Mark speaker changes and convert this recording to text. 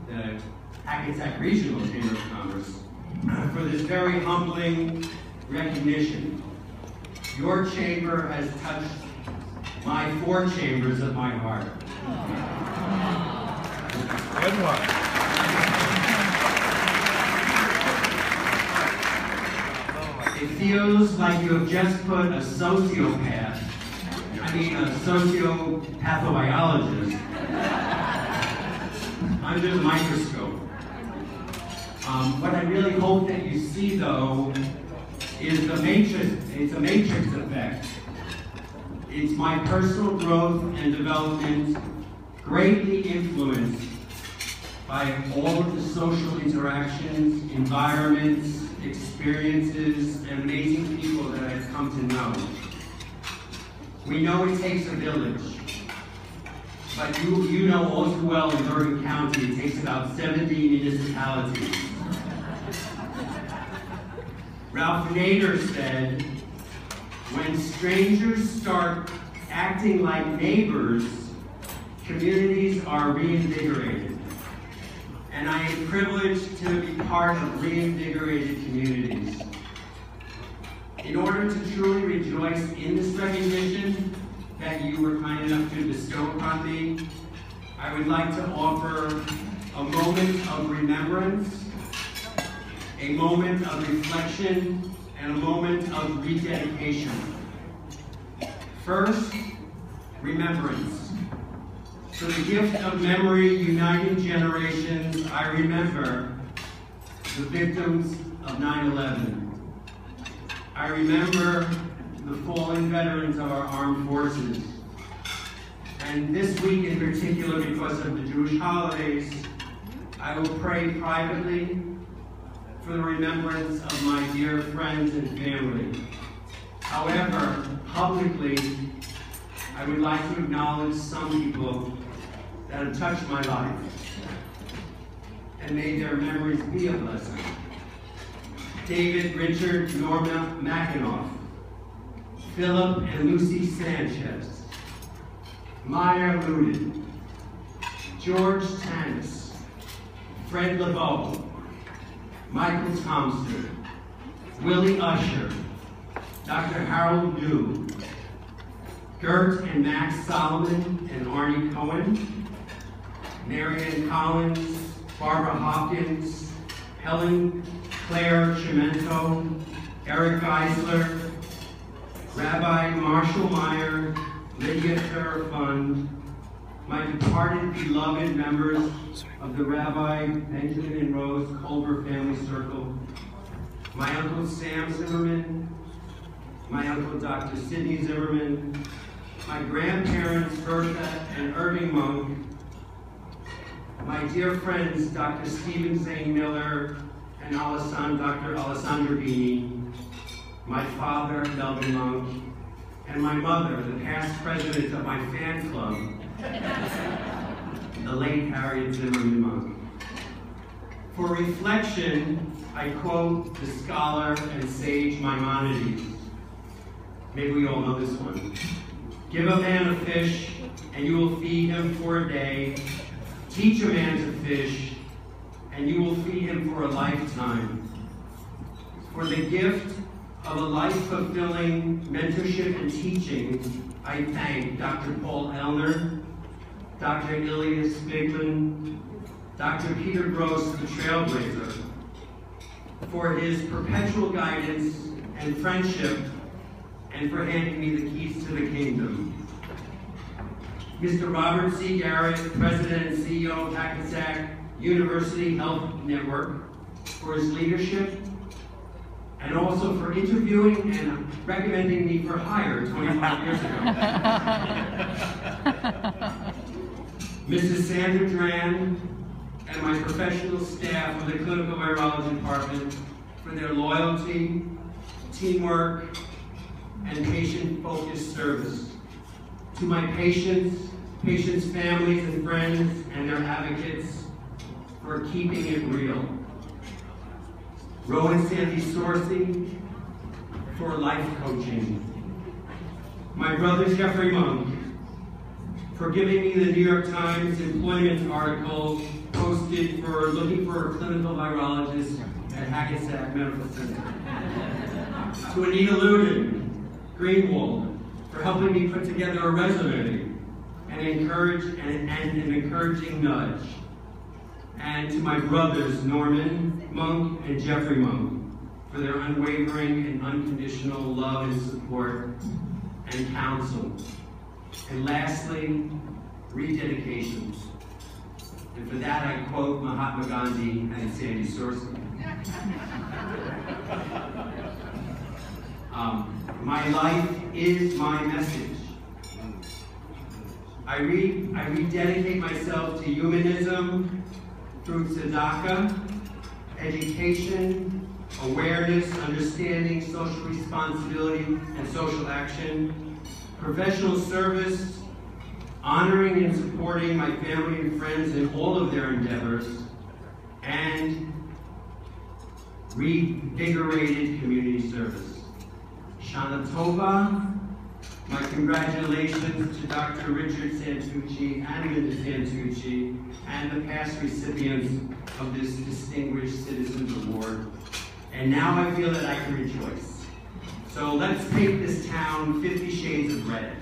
Speaker 1: the Hackensack Regional Chamber of Commerce, for this very humbling recognition. Your chamber has touched my 4 chambers of my heart.
Speaker 2: Good one.
Speaker 1: It feels like you have just put a sociopathologist, under the microscope. What I really hope that you see, though, is the matrix. It's a matrix effect. It's my personal growth and development, greatly influenced by all of the social interactions, environments, experiences, and amazing people that I've come to know. We know it takes a village, but you know all too well in Bergen County it takes about 70 municipalities. Ralph Nader said, when strangers start acting like neighbors, communities are reinvigorated. And I am privileged to be part of reinvigorated communities. In order to truly rejoice in this recognition that you were kind enough to bestow upon me, I would like to offer a moment of remembrance, a moment of reflection, and a moment of rededication. First, remembrance. For the gift of memory uniting generations, I remember the victims of 9/11. I remember the fallen veterans of our armed forces. And this week in particular, because of the Jewish holidays, I will pray privately for the remembrance of my dear friends and family. However, publicly, I would like to acknowledge some people that have touched my life, and may their memories be a blessing. David, Richard, Norma Mackinoff, Philip and Lucy Sanchez, Maya Luden, George Tanis, Fred LeBeau, Michael Thompson, Willie Usher, Dr. Harold New, Gert and Max Solomon and Arnie Cohen, Marianne Collins, Barbara Hopkins, Helen Claire Chimento, Eric Geisler, Rabbi Marshall Meyer, Lydia Farafund, my departed beloved members of the Rabbi Benjamin and Rose Culver Family Circle, my Uncle Sam Zimmerman, my Uncle Dr. Sidney Zimmerman, my grandparents Bertha and Irving Munk, my dear friends Dr. Stephen Zane Miller and Dr. Alessandra Bini, my father Melvin Munk, and my mother, the past president of my fan club, the late Harriet Zimmerman Munk. For reflection, I quote the scholar and sage Maimonides. Maybe we all know this one. Give a man a fish, and you will feed him for a day. Teach a man to fish, and you will feed him for a lifetime. For the gift of a life-fulfilling mentorship and teaching, I thank Dr. Paul Elner, Dr. Ilya Spiglin, Dr. Peter Gross, the Trailblazer, for his perpetual guidance and friendship, and for handing me the keys to the kingdom. Mr. Robert C. Garrett, President and CEO of Hackensack University Health Network, for his leadership, and also for interviewing and recommending me for hire 25 years ago. Mrs. Sandra Dran and my professional staff of the Clinical Virology Department for their loyalty, teamwork, and patient-focused service. To my patients' families and friends, and their advocates for keeping it real. Rowan Sandy Sorcy for life coaching. My brother Jeffrey Munk for giving me the New York Times employment article posted posted for looking for a clinical virologist at Hackensack Medical Center. To Anita Luden, Greenwald, for helping me put together a resume and an encouraging nudge. And to my brothers, Norman, Munk, and Jeffrey Munk, for their unwavering and unconditional love and support and counsel. And lastly, rededications. And for that I quote Mahatma Gandhi and Sandy Sorsky. My life is my message. I rededicate myself to humanism through tzedakah, education, awareness, understanding, social responsibility, and social action, professional service, honoring and supporting my family and friends in all of their endeavors, and reinvigorated community service. Shana Tova, my congratulations to Dr. Richard Santucci and Linda Santucci and the past recipients of this Distinguished Citizens Award. And now I feel that I can rejoice. So let's take this town 50 shades of red.